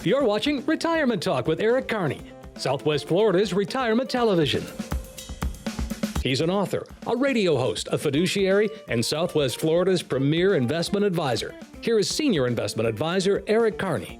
You're watching Retirement Talk with Erik Kearney, Southwest Florida's retirement television. He's an author, a radio host, a fiduciary, and Southwest Florida's premier investment advisor. Here is Senior Investment Advisor Erik Kearney.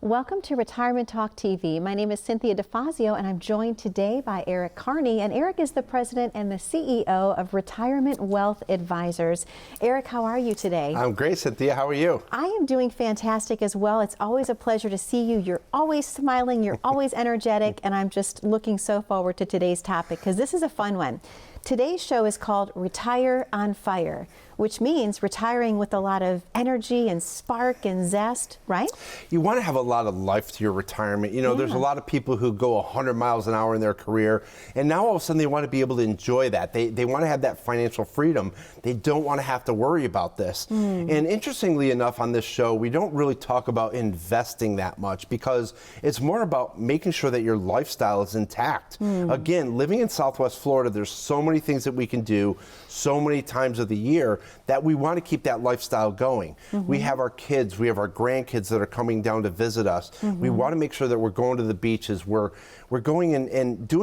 Welcome to Retirement Talk TV. My name is Cynthia DeFazio, and I'm joined today by Erik Kearney. And Erik is the president and the CEO of Retirement Wealth Advisors. Erik, how are you today? I'm great, Cynthia. How are you? I am doing fantastic as well. It's always a pleasure to see you. You're always smiling, you're always energetic, and I'm just looking so forward to today's topic because this is a fun one. Today's show is called Retire on Fire, which means retiring with a lot of energy and spark and zest, right? You want to have a lot of life to your retirement. You know, there's a lot of people who go 100 miles an hour in their career, and now all of a sudden they want to be able to enjoy that. They want to have that financial freedom. They don't want to have to worry about this. And interestingly enough, on this show, we don't really talk about investing that much because it's more about making sure that your lifestyle is intact. Again, living in Southwest Florida, there's so many things that we can do so many times of the year that we want to keep that lifestyle going. We have our kids, we have our grandkids that are coming down to visit us. We want to make sure that we're going to the beaches, we're going and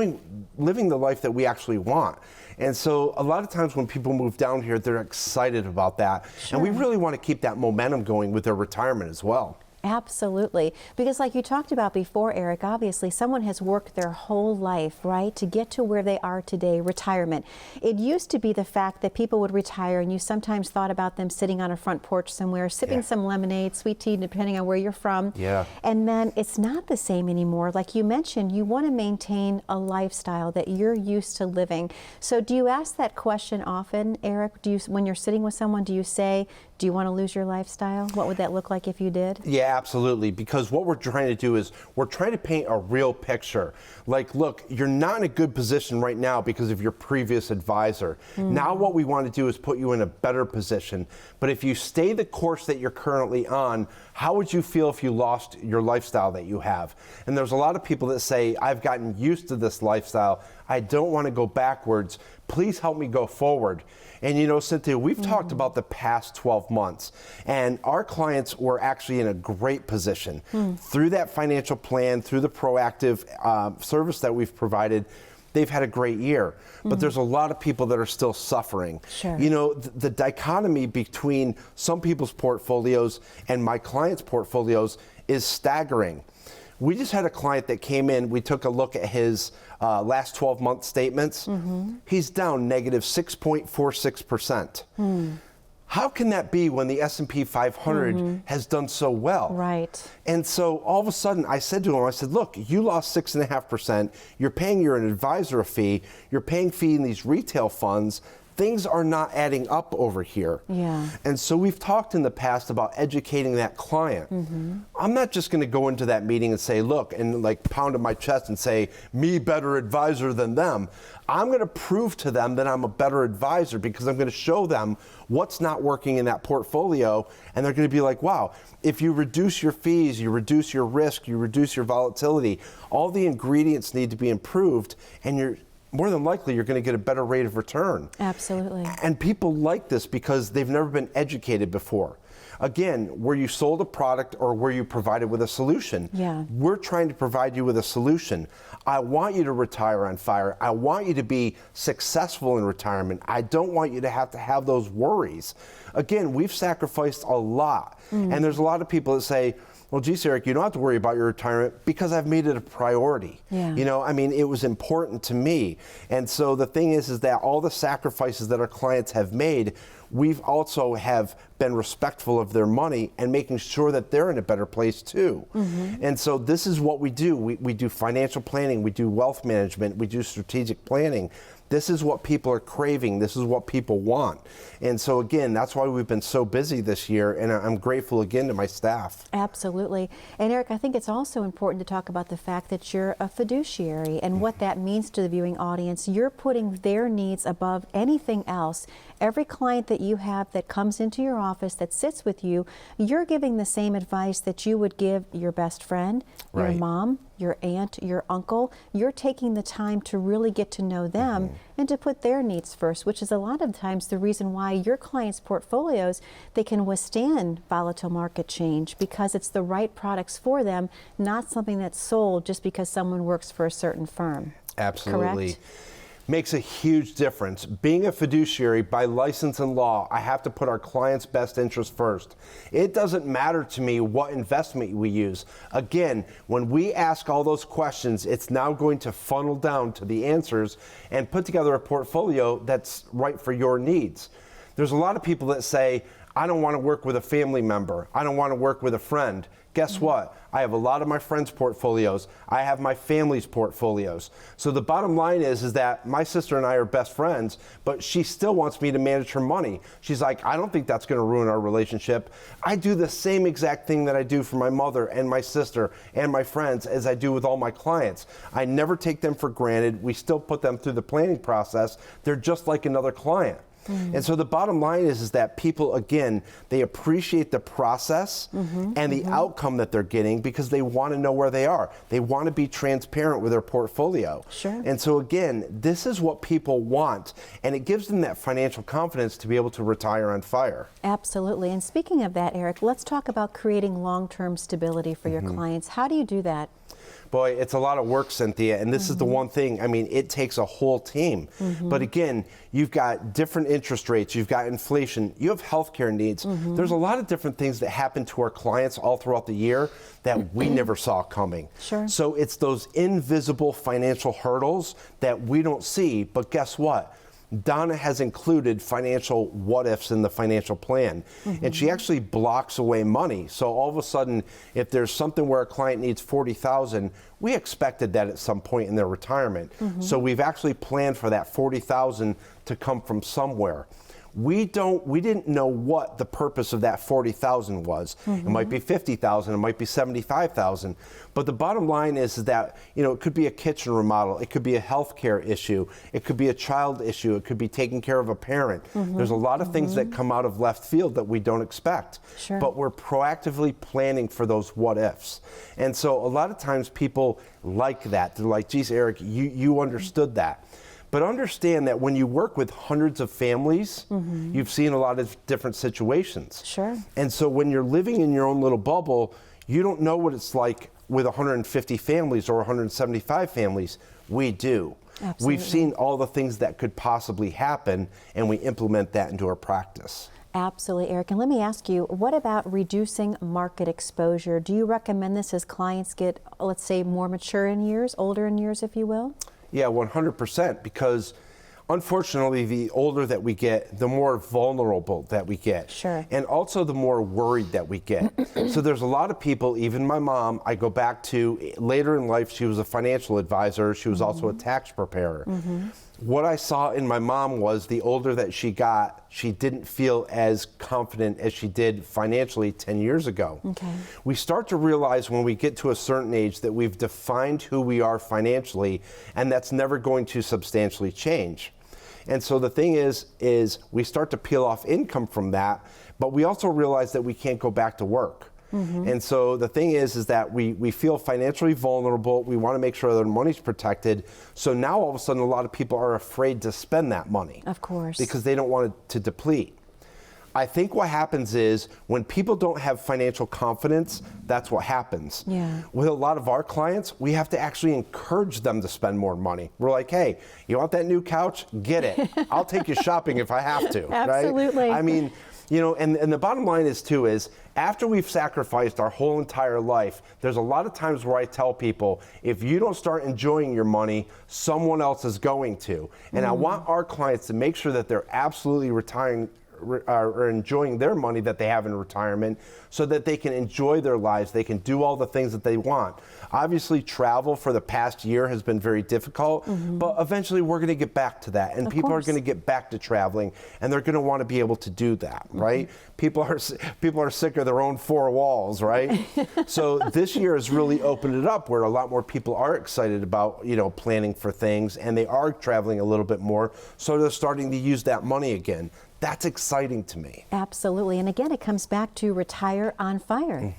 living the life that we actually want. And so a lot of times when people move down here, they're excited about that. And we really want to keep that momentum going with their retirement as well. Absolutely. Because like you talked about before, Erik, obviously someone has worked their whole life, right, to get to where they are today, retirement. It used to be the fact that people would retire and you sometimes thought about them sitting on a front porch somewhere, sipping some lemonade, sweet tea, depending on where you're from. And then it's not the same anymore. Like you mentioned, you want to maintain a lifestyle that you're used to living. So do you ask that question often, Erik? When you're sitting with someone, do you say, do you want to lose your lifestyle? What would that look like if you did? Yeah, absolutely. Because what we're trying to do is we're trying to paint a real picture. Like, look, you're not in a good position right now because of your previous advisor. Now what we want to do is put you in a better position. But if you stay the course that you're currently on, how would you feel if you lost your lifestyle that you have? And there's a lot of people that say, I've gotten used to this lifestyle. I don't want to go backwards. Please help me go forward. And you know, Cynthia, we've talked about the past 12 months, and our clients were actually in a great position. Through that financial plan, through the proactive service that we've provided, they've had a great year. But there's a lot of people that are still suffering. You know, the dichotomy between some people's portfolios and my clients' portfolios is staggering. We just had a client that came in, we took a look at his last 12-month statements. He's down negative 6.46%. How can that be when the S&P 500 has done so well? And so all of a sudden I said to him, I said, look, you lost 6.5%. You're paying your advisor a fee. You're paying fee in these retail funds. Things are not adding up over here. And so we've talked in the past about educating that client. I'm not just going to go into that meeting and say, look, and like pound on my chest and say, me better advisor than them. I'm going to prove to them that I'm a better advisor because I'm going to show them what's not working in that portfolio. And they're going to be like, wow, if you reduce your fees, you reduce your risk, you reduce your volatility, all the ingredients need to be improved, and more than likely, you're going to get a better rate of return. Absolutely. And people like this because they've never been educated before. Again, were you sold a product or were you provided with a solution? We're trying to provide you with a solution. I want you to retire on fire. I want you to be successful in retirement. I don't want you to have those worries. Again, we've sacrificed a lot. And there's a lot of people that say, well, geez, Erik, you don't have to worry about your retirement because I've made it a priority. You know, I mean, it was important to me. And so the thing is that all the sacrifices that our clients have made, we've also have been respectful of their money and making sure that they're in a better place too. And so this is what we do. We do financial planning, we do wealth management, we do strategic planning. This is what people are craving. This is what people want. And so again, that's why we've been so busy this year, and I'm grateful again to my staff. Absolutely. And Erik, I think it's also important to talk about the fact that you're a fiduciary and what that means to the viewing audience. You're putting their needs above anything else. Every client that you have that comes into your office, that sits with you, you're giving the same advice that you would give your best friend, your mom, your aunt, your uncle. You're taking the time to really get to know them and to put their needs first, which is a lot of times the reason why your clients' portfolios, they can withstand volatile market change because it's the right products for them, not something that's sold just because someone works for a certain firm. Absolutely. Correct? Makes a huge difference. Being a fiduciary by license and law, I have to put our client's best interest first. It doesn't matter to me what investment we use. Again, when we ask all those questions, it's now going to funnel down to the answers and put together a portfolio that's right for your needs. There's a lot of people that say, I don't want to work with a family member. I don't want to work with a friend. Guess what? I have a lot of my friends' portfolios. I have my family's portfolios. So the bottom line is that my sister and I are best friends, but she still wants me to manage her money. She's like, I don't think that's going to ruin our relationship. I do the same exact thing that I do for my mother and my sister and my friends as I do with all my clients. I never take them for granted. We still put them through the planning process. They're just like another client. And so the bottom line is that people, again, they appreciate the process and the outcome that they're getting because they want to know where they are. They want to be transparent with their portfolio. Sure. And so again, this is what people want, and it gives them that financial confidence to be able to retire on fire. Absolutely. And speaking of that, Erik, let's talk about creating long-term stability for your clients. How do you do that? Boy, it's a lot of work, Cynthia, and this is the one thing, I mean, it takes a whole team. But again, you've got different interest rates, you've got inflation, you have healthcare needs. There's a lot of different things that happen to our clients all throughout the year that we never saw coming. Sure. So it's those invisible financial hurdles that we don't see, but guess what? Donna has included financial what-ifs in the financial plan, and she actually blocks away money. So all of a sudden, if there's something where a client needs $40,000, we expected that at some point in their retirement. So we've actually planned for that $40,000 to come from somewhere. We didn't know what the purpose of that $40,000 was. It might be $50,000, it might be $75,000. But the bottom line is that, you know, it could be a kitchen remodel, it could be a healthcare issue, it could be a child issue, it could be taking care of a parent. There's a lot of things that come out of left field that we don't expect. Sure. But we're proactively planning for those what ifs. And so a lot of times people like that. They're like, geez, Erik, you understood that. But understand that when you work with hundreds of families, you've seen a lot of different situations. Sure. And so when you're living in your own little bubble, you don't know what it's like with 150 families or 175 families. We do. Absolutely. We've seen all the things that could possibly happen, and we implement that into our practice. Absolutely, Erik. And let me ask you, what about reducing market exposure? Do you recommend this as clients get, let's say, more mature in years, older in years, if you will? Yeah, 100%, because unfortunately, the older that we get, the more vulnerable that we get. Sure. And also the more worried that we get. So there's a lot of people, even my mom, I go back to later in life, she was a financial advisor. She was also a tax preparer. What I saw in my mom was the older that she got, she didn't feel as confident as she did financially 10 years ago. Okay. We We start to realize when we get to a certain age that we've defined who we are financially, and that's never going to substantially change. And so the thing is we start to peel off income from that, but we also realize that we can't go back to work. And so the thing is that we feel financially vulnerable. We want to make sure that our money's protected. So now all of a sudden, a lot of people are afraid to spend that money. Of course. Because they don't want it to deplete. I think what happens is when people don't have financial confidence, that's what happens. Yeah. With a lot of our clients, we have to actually encourage them to spend more money. We're like, hey, you want that new couch? Get it. I'll take you shopping if I have to. Absolutely. Right? I mean, you know, and the bottom line is too is after we've sacrificed our whole entire life, there's a lot of times where I tell people, if you don't start enjoying your money, someone else is going to. And I want our clients to make sure that they're absolutely retiring or enjoying their money that they have in retirement so that they can enjoy their lives, they can do all the things that they want. Obviously, travel for the past year has been very difficult, but eventually we're going to get back to that, and people are going to get back to traveling, and they're going to want to be able to do that, right? People are sick of their own four walls, right? So this year has really opened it up where a lot more people are excited about, you know, planning for things, and they are traveling a little bit more, so they're starting to use that money again. That's exciting to me. Absolutely. And again, it comes back to retire on fire.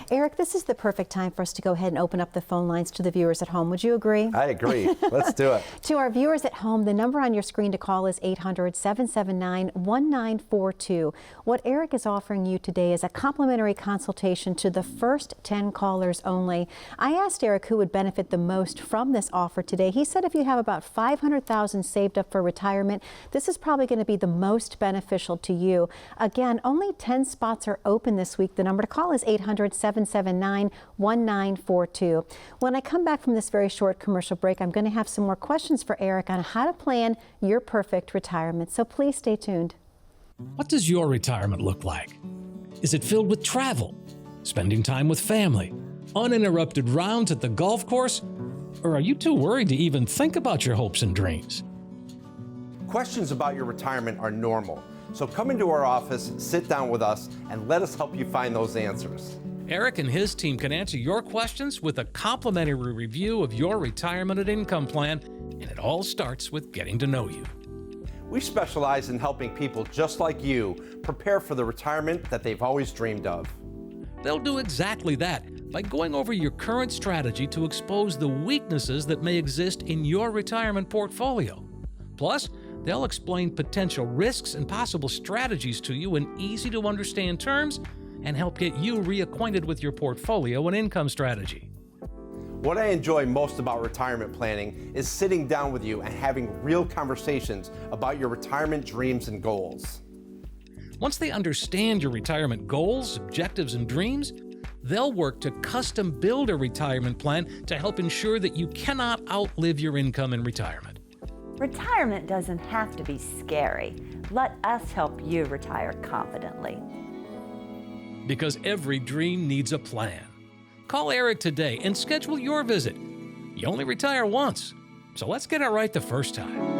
Erik, this is the perfect time for us to go ahead and open up the phone lines to the viewers at home. Would you agree? I agree. Let's do it. To our viewers at home, the number on your screen to call is 800-779-1942. What Erik is offering you today is a complimentary consultation to the first 10 callers only. I asked Erik who would benefit the most from this offer today. He said if you have about $500,000 saved up for retirement, this is probably going to be the most beneficial to you. Again, only 10 spots are open this week. The number to call is 800-779-1942. When I come back from this very short commercial break, I'm going to have some more questions for Erik on how to plan your perfect retirement. So please stay tuned. What does your retirement look like? Is it filled with travel, spending time with family, uninterrupted rounds at the golf course? Or are you too worried to even think about your hopes and dreams? Questions about your retirement are normal. So come into our office, sit down with us, and let us help you find those answers. Erik and his team can answer your questions with a complimentary review of your retirement and income plan, and it all starts with getting to know you. We specialize in helping people just like you prepare for the retirement that they've always dreamed of. They'll do exactly that by going over your current strategy to expose the weaknesses that may exist in your retirement portfolio. Plus, they'll explain potential risks and possible strategies to you in easy-to-understand terms and help get you reacquainted with your portfolio and income strategy. What I enjoy most about retirement planning is sitting down with you and having real conversations about your retirement dreams and goals. Once they understand your retirement goals, objectives, and dreams, they'll work to custom build a retirement plan to help ensure that you cannot outlive your income in retirement. Retirement doesn't have to be scary. Let us help you retire confidently. Because every dream needs a plan. Call Erik today and schedule your visit. You only retire once, so let's get it right the first time.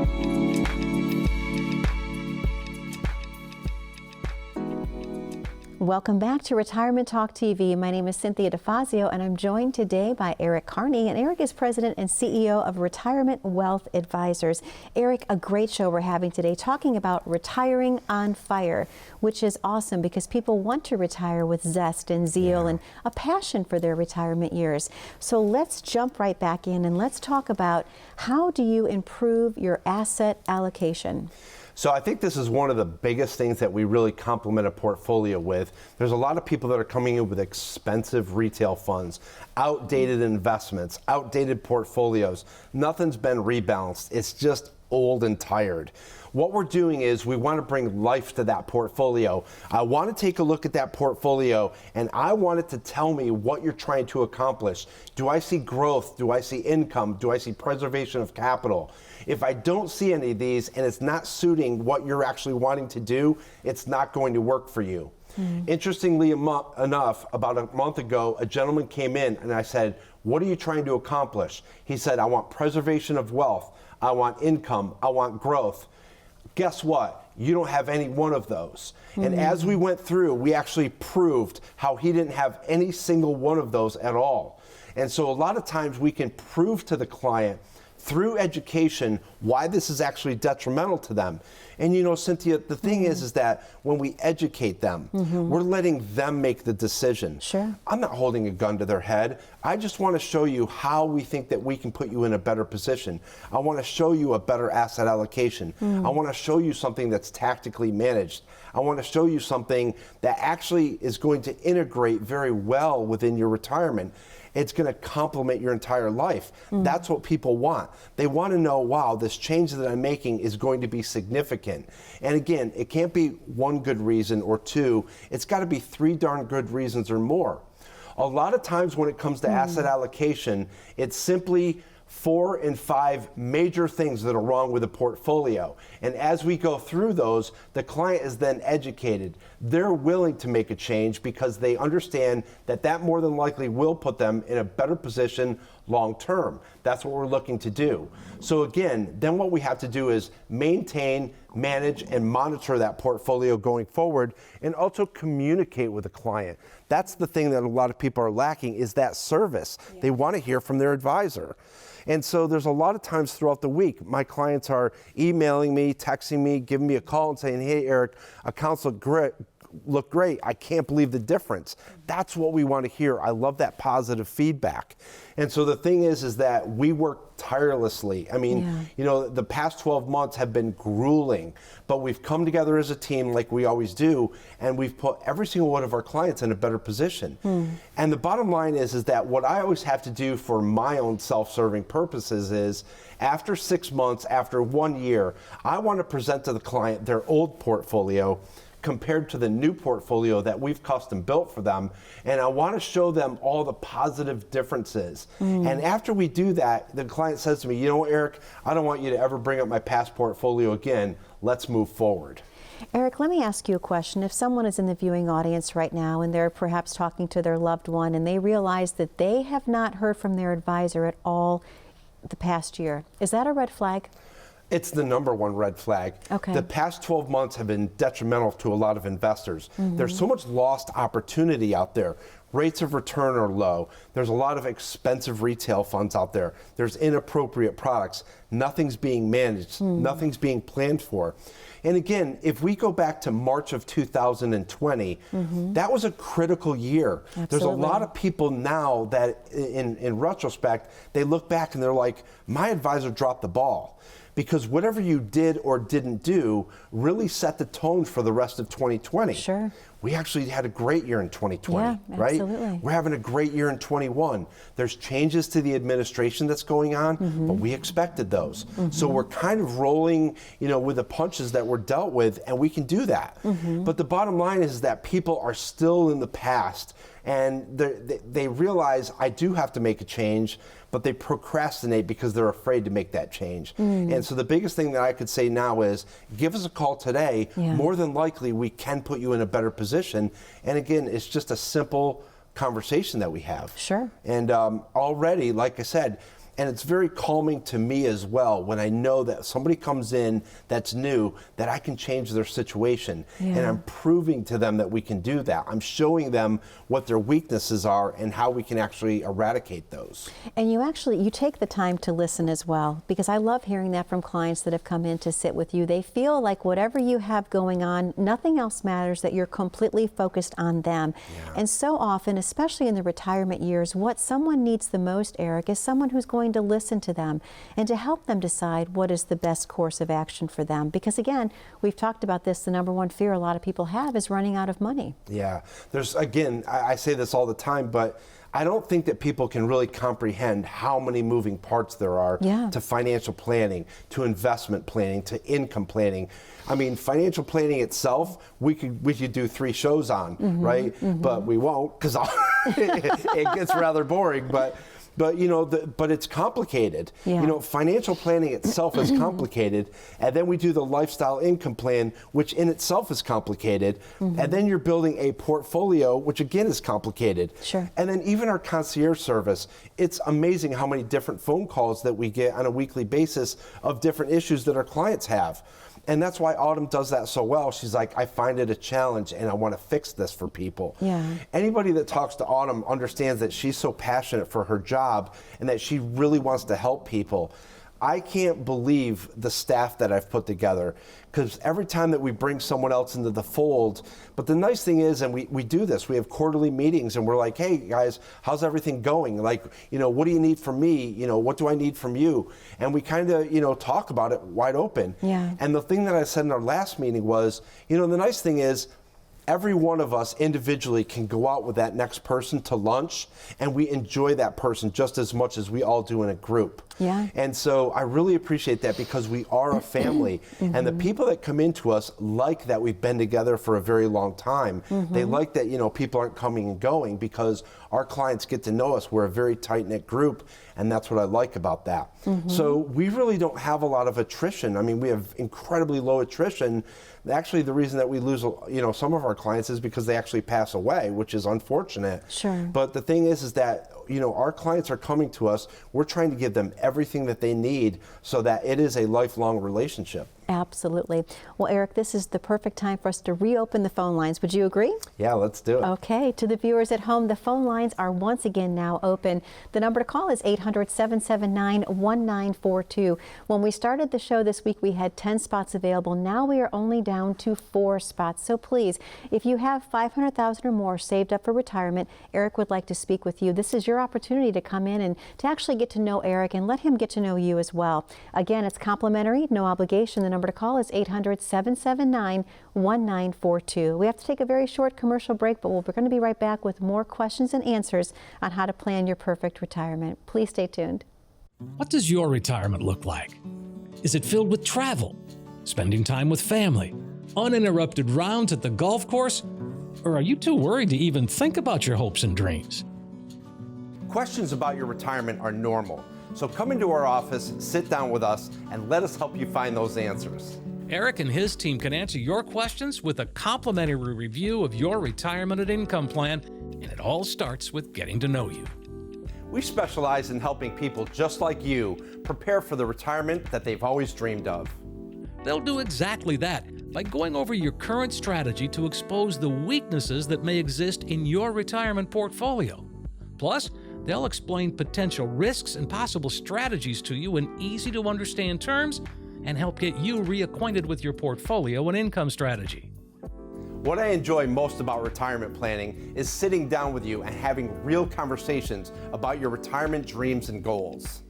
Welcome back to Retirement Talk TV. My name is Cynthia DeFazio, and I'm joined today by Erik Kearney. And Erik is president and CEO of Retirement Wealth Advisors. Erik, a great show we're having today talking about retiring on fire, which is awesome because people want to retire with zest and zeal and a passion for their retirement years. So let's jump right back in and let's talk about how do you improve your asset allocation? So I think this is one of the biggest things that we really complement a portfolio with. There's a lot of people that are coming in with expensive retail funds, outdated investments, outdated portfolios. Nothing's been rebalanced. It's just old and tired. What we're doing is we want to bring life to that portfolio. I want to take a look at that portfolio and I want it to tell me what you're trying to accomplish. Do I see growth? Do I see income? Do I see preservation of capital? If I don't see any of these and it's not suiting what you're actually wanting to do, it's not going to work for you. Interestingly enough, about a month ago, a gentleman came in and I said, what are you trying to accomplish? He said, I want preservation of wealth. I want income. I want growth. Guess what? You don't have any one of those. And as we went through, we actually proved how he didn't have any single one of those at all. And so a lot of times we can prove to the client through education why this is actually detrimental to them. And you know, Cynthia, the thing is that when we educate them, we're letting them make the decision. Sure. I'm not holding a gun to their head. I just want to show you how we think that we can put you in a better position. I want to show you a better asset allocation. I want to show you something that's tactically managed. I want to show you something that actually is going to integrate very well within your retirement. It's going to complement your entire life. That's what people want. They want to know, wow, this change that I'm making is going to be significant. And again, it can't be one good reason or two. It's got to be 3 darn good reasons or more. A lot of times when it comes to asset allocation, it's simply 4 and 5 major things that are wrong with a portfolio. And as we go through those, the client is then educated. They're willing to make a change because they understand that that more than likely will put them in a better position long term. That's what we're looking to do. So again, then what we have to do is maintain manage and monitor that portfolio going forward, and also communicate with the client. That's the thing that a lot of people are lacking, is that service. Yeah. They want to hear from their advisor. And so there's a lot of times throughout the week, my clients are emailing me, texting me, giving me a call and saying, hey, Erik, accounts look great. I can't believe the difference. That's what we want to hear. I love that positive feedback. And so the thing is that we work tirelessly. I mean, you know, the past 12 months have been grueling, but we've come together as a team like we always do, and we've put every single one of our clients in a better position. And the bottom line is that what I always have to do for my own self-serving purposes is, after 6 months, after 1 year, I want to present to the client their old portfolio compared to the new portfolio that we've custom built for them. And I want to show them all the positive differences. And after we do that, the client says to me, you know, Erik, I don't want you to ever bring up my past portfolio again. Let's move forward. Erik, let me ask you a question. If someone is in the viewing audience right now and they're perhaps talking to their loved one and they realize that they have not heard from their advisor at all the past year, is that a red flag? It's the #1 red flag. Okay. The past 12 months have been detrimental to a lot of investors. There's so much lost opportunity out there. Rates of return are low. There's a lot of expensive retail funds out there. There's inappropriate products. Nothing's being managed. Nothing's being planned for. And again, if we go back to March of 2020, that was a critical year. Absolutely. There's a lot of people now that in retrospect, they look back and they're like, my advisor dropped the ball. Because whatever you did or didn't do really set the tone for the rest of 2020. Sure. We actually had a great year in 2020, right? Absolutely. We're having a great year in 21. There's changes to the administration that's going on, but we expected those. So we're kind of rolling, you know, with the punches that we're dealt with, and we can do that. But the bottom line is that people are still in the past, and they realize I do have to make a change, but they procrastinate because they're afraid to make that change. And so the biggest thing that I could say now is, give us a call today. More than likely, we can put you in a better position. And again, it's just a simple conversation that we have. Sure. And already, like I said, and it's very calming to me as well when I know that somebody comes in that's new, that I can change their situation. And I'm proving to them that we can do that. I'm showing them what their weaknesses are and how we can actually eradicate those. And you take the time to listen as well, because I love hearing that from clients that have come in to sit with you. They feel like whatever you have going on, nothing else matters, that you're completely focused on them. And so often, especially in the retirement years, what someone needs the most, Erik, is someone who's going to listen to them and to help them decide what is the best course of action for them. Because again, we've talked about this, the #1 fear a lot of people have is running out of money. Yeah, there's, again, I say this all the time, but I don't think that people can really comprehend how many moving parts there are to financial planning, to investment planning, to income planning. I mean, financial planning itself, we could do 3 shows on, right? But we won't, because it gets rather boring. But you know, but it's complicated. You know, financial planning itself is complicated, and then we do the lifestyle income plan, which in itself is complicated, and then you're building a portfolio, which again is complicated. Sure. And then even our concierge service, it's amazing how many different phone calls that we get on a weekly basis of different issues that our clients have. And that's why Autumn does that so well. She's like, I find it a challenge and I want to fix this for people. Anybody that talks to Autumn understands that she's so passionate for her job and that she really wants to help people. I can't believe the staff that I've put together, because every time that we bring someone else into the fold, but the nice thing is, and we do this, we have quarterly meetings and we're like, hey guys, how's everything going? Like, you know, what do you need from me? You know, what do I need from you? And we kind of, you know, talk about it wide open. And the thing that I said in our last meeting was, you know, the nice thing is, every one of us individually can go out with that next person to lunch, and we enjoy that person just as much as we all do in a group. And so I really appreciate that, because we are a family. And the people that come into us like that we've been together for a very long time. They like that, you know, people aren't coming and going, because our clients get to know us. We're a very tight-knit group, and that's what I like about that. So we really don't have a lot of attrition. I mean, we have incredibly low attrition. Actually, the reason that we lose, you know, some of our clients is because they actually pass away, which is unfortunate. But the thing is that, you know, our clients are coming to us. We're trying to give them everything that they need so that it is a lifelong relationship. Absolutely. Well, Erik, this is the perfect time for us to reopen the phone lines. Would you agree? Yeah, let's do it. Okay. To the viewers at home, the phone lines are once again now open. The number to call is 800-779-1942. When we started the show this week, we had 10 spots available. Now we are only down to 4 spots. So please, if you have $500,000 or more saved up for retirement, Erik would like to speak with you. This is your opportunity to come in and to actually get to know Erik and let him get to know you as well. Again, it's complimentary, no obligation. The number to call is 800-779-1942. We have to take a very short commercial break, but we're going to be right back with more questions and answers on how to plan your perfect retirement. Please stay tuned. What does your retirement look like? Is it filled with travel, spending time with family, uninterrupted rounds at the golf course? Or are you too worried to even think about your hopes and dreams? Questions about your retirement are normal. So come into our office, sit down with us, and let us help you find those answers. Erik and his team can answer your questions with a complimentary review of your retirement and income plan, and it all starts with getting to know you. We specialize in helping people just like you prepare for the retirement that they've always dreamed of. They'll do exactly that by going over your current strategy to expose the weaknesses that may exist in your retirement portfolio. Plus, they'll explain potential risks and possible strategies to you in easy-to-understand terms and help get you reacquainted with your portfolio and income strategy. What I enjoy most about retirement planning is sitting down with you and having real conversations about your retirement dreams and goals.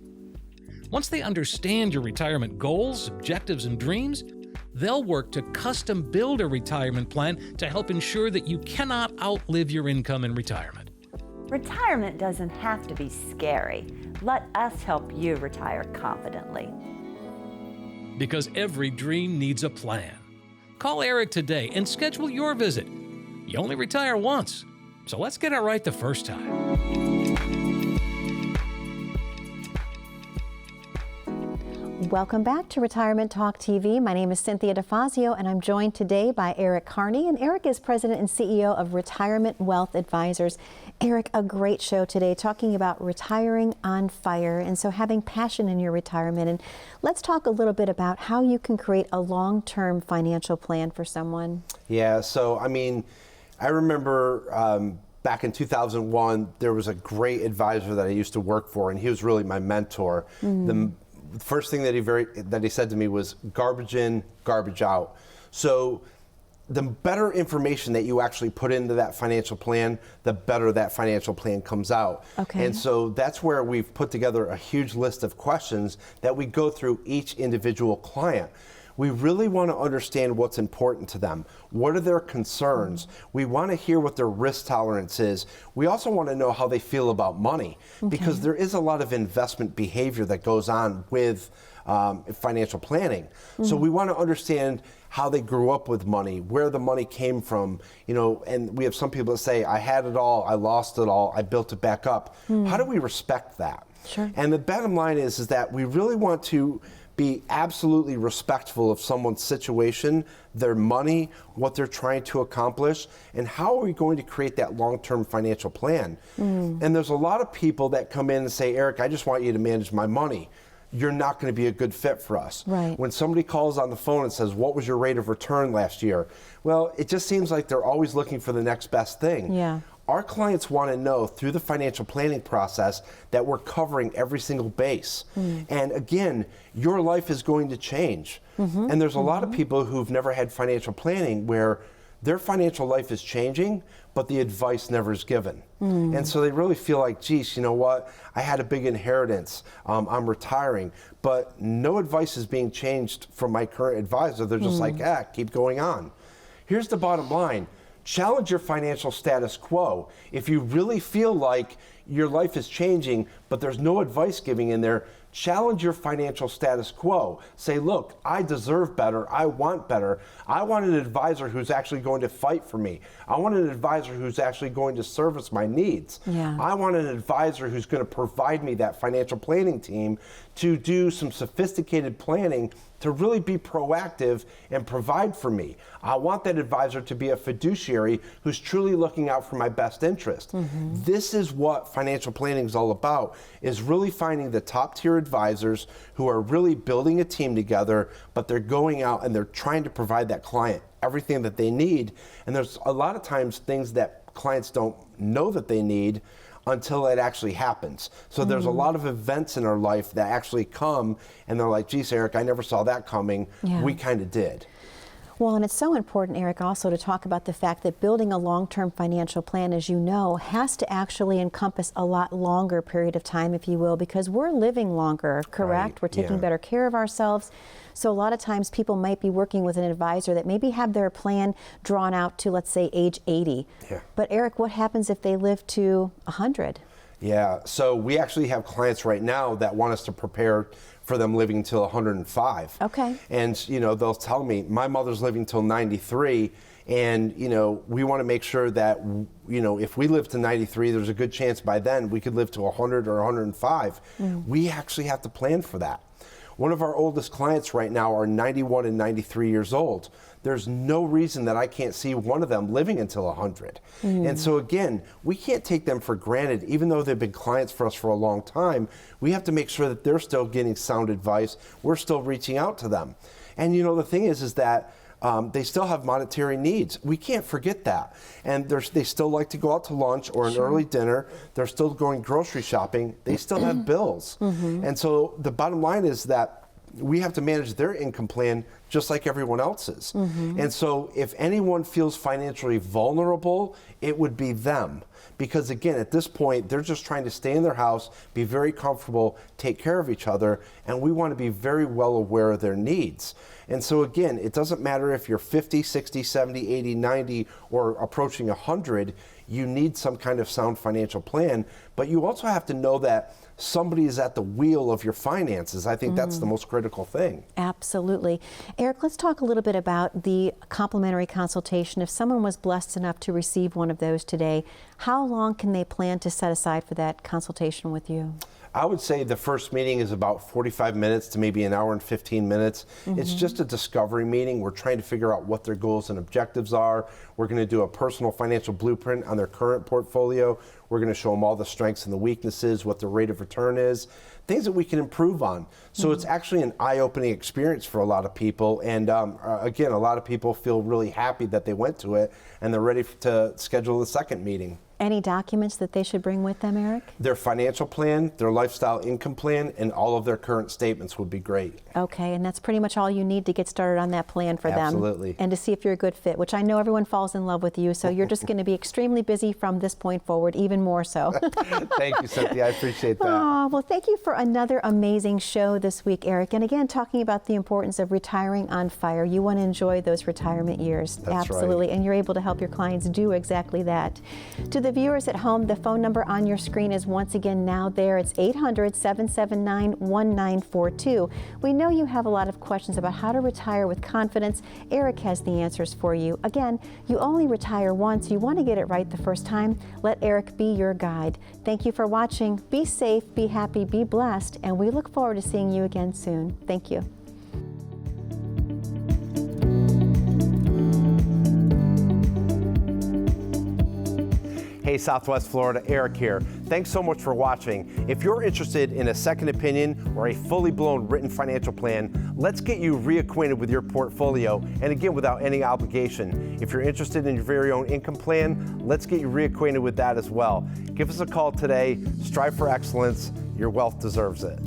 Once they understand your retirement goals, objectives, and dreams, they'll work to custom build a retirement plan to help ensure that you cannot outlive your income in retirement. Retirement doesn't have to be scary. Let us help you retire confidently. Because every dream needs a plan. Call Erik today and schedule your visit. You only retire once, so let's get it right the first time. Welcome back to Retirement Talk TV. My name is Cynthia DeFazio, and I'm joined today by Erik Kearney. And Erik is president and CEO of Retirement Wealth Advisors. Erik, a great show today talking about retiring on fire, and so having passion in your retirement. And let's talk a little bit about how you can create a long-term financial plan for someone. Yeah, so I mean, I remember back in 2001, there was a great advisor that I used to work for, and he was really my mentor. The first thing that he said to me was garbage in, garbage out. So the better information that you actually put into that financial plan, the better that financial plan comes out. Okay. And so that's where we've put together a huge list of questions that we go through each individual client. We really want to understand what's important to them. What are their concerns? We want to hear what their risk tolerance is. We also want to know how they feel about money, because there is a lot of investment behavior that goes on with financial planning. So we want to understand how they grew up with money, where the money came from, you know, and we have some people that say, I had it all, I lost it all, I built it back up. How do we respect that? Sure. And the bottom line is that we really want to be absolutely respectful of someone's situation, their money, what they're trying to accomplish, and how are we going to create that long-term financial plan. And there's a lot of people that come in and say, Erik, I just want you to manage my money. You're not going to be a good fit for us. Right. When somebody calls on the phone and says, what was your rate of return last year? Well, it just seems like they're always looking for the next best thing. Yeah. Our clients want to know through the financial planning process that we're covering every single base. And again, your life is going to change. And there's a lot of people who've never had financial planning where their financial life is changing, but the advice never is given. And so they really feel like, geez, you know what? I had a big inheritance. I'm retiring, but no advice is being changed from my current advisor. They're just like, keep going on. Here's the bottom line. Challenge your financial status quo. If you really feel like your life is changing, but there's no advice giving in there, challenge your financial status quo. Say, look, I deserve better. I want better. I want an advisor who's actually going to fight for me. I want an advisor who's actually going to service my needs. Yeah. I want an advisor who's going to provide me that financial planning team to do some sophisticated planning to really be proactive and provide for me. I want that advisor to be a fiduciary who's truly looking out for my best interest. This is what financial planning is all about, is really finding the top tier advisors who are really building a team together, but they're going out and they're trying to provide that client everything that they need. And there's a lot of times things that clients don't know that they need until it actually happens. So there's a lot of events in our life that actually come and they're like, geez, Eric, I never saw that coming. Yeah. We kind of did. Well, and it's so important, Eric, also to talk about the fact that building a long-term financial plan, as you know, has to actually encompass a lot longer period of time, if you will, because we're living longer, correct? Right. We're taking Yeah. better care of ourselves. So a lot of times people might be working with an advisor that maybe have their plan drawn out to, let's say, age 80. Yeah. But Eric, what happens if they live to 100? Yeah, so we actually have clients right now that want us to prepare for them living till 105. Okay. And, you know, they'll tell me, my mother's living till 93, and, you know, we want to make sure that, you know, if we live to 93, there's a good chance by then we could live to 100 or 105. We actually have to plan for that. One of our oldest clients right now are 91 and 93 years old. There's no reason that I can't see one of them living until 100. And so again, we can't take them for granted. Even though they've been clients for us for a long time, we have to make sure that they're still getting sound advice. We're still reaching out to them. And you know, the thing is that they still have monetary needs. We can't forget that. And they still like to go out to lunch or an early dinner. They're still going grocery shopping. They still have bills. And so the bottom line is that we have to manage their income plan just like everyone else's. And so if anyone feels financially vulnerable, it would be them. Because again, at this point, they're just trying to stay in their house, be very comfortable, take care of each other, and we want to be very well aware of their needs. And so again, it doesn't matter if you're 50, 60, 70, 80, 90, or approaching 100, you need some kind of sound financial plan, but you also have to know that somebody is at the wheel of your finances. I think that's the most critical thing. Absolutely. Eric, let's talk a little bit about the complimentary consultation. If someone was blessed enough to receive one of those today, how long can they plan to set aside for that consultation with you? I would say the first meeting is about 45 minutes to maybe an hour and 15 minutes. It's just a discovery meeting. We're trying to figure out what their goals and objectives are. We're going to do a personal financial blueprint on their current portfolio. We're going to show them all the strengths and the weaknesses, what the rate of return is, things that we can improve on. So it's actually an eye-opening experience for a lot of people. And again, a lot of people feel really happy that they went to it and they're ready to schedule the second meeting. Any documents that they should bring with them, Eric? Their financial plan, their lifestyle income plan, and all of their current statements would be great. Okay, and that's pretty much all you need to get started on that plan for them. Absolutely. And to see if you're a good fit, which I know everyone falls in love with you, so you're just going to be extremely busy from this point forward, even more so. Thank you, Cynthia. I appreciate that. Oh, well, thank you for another amazing show this week, Eric. And again, talking about the importance of retiring on fire. You want to enjoy those retirement years. That's absolutely. right. And you're able to help your clients do exactly that. To the viewers at home, the phone number on your screen is once again now there. It's 800-779-1942. We know you have a lot of questions about how to retire with confidence. Eric has the answers for you. Again, you only retire once. You want to get it right the first time. Let Eric be your guide. Thank you for watching. Be safe, be happy, be blessed, and we look forward to seeing you again soon. Thank you. Hey, Southwest Florida, Eric here. Thanks so much for watching. If you're interested in a second opinion or a fully blown written financial plan, let's get you reacquainted with your portfolio, and again, without any obligation. If you're interested in your very own income plan, let's get you reacquainted with that as well. Give us a call today. Strive for excellence. Your wealth deserves it.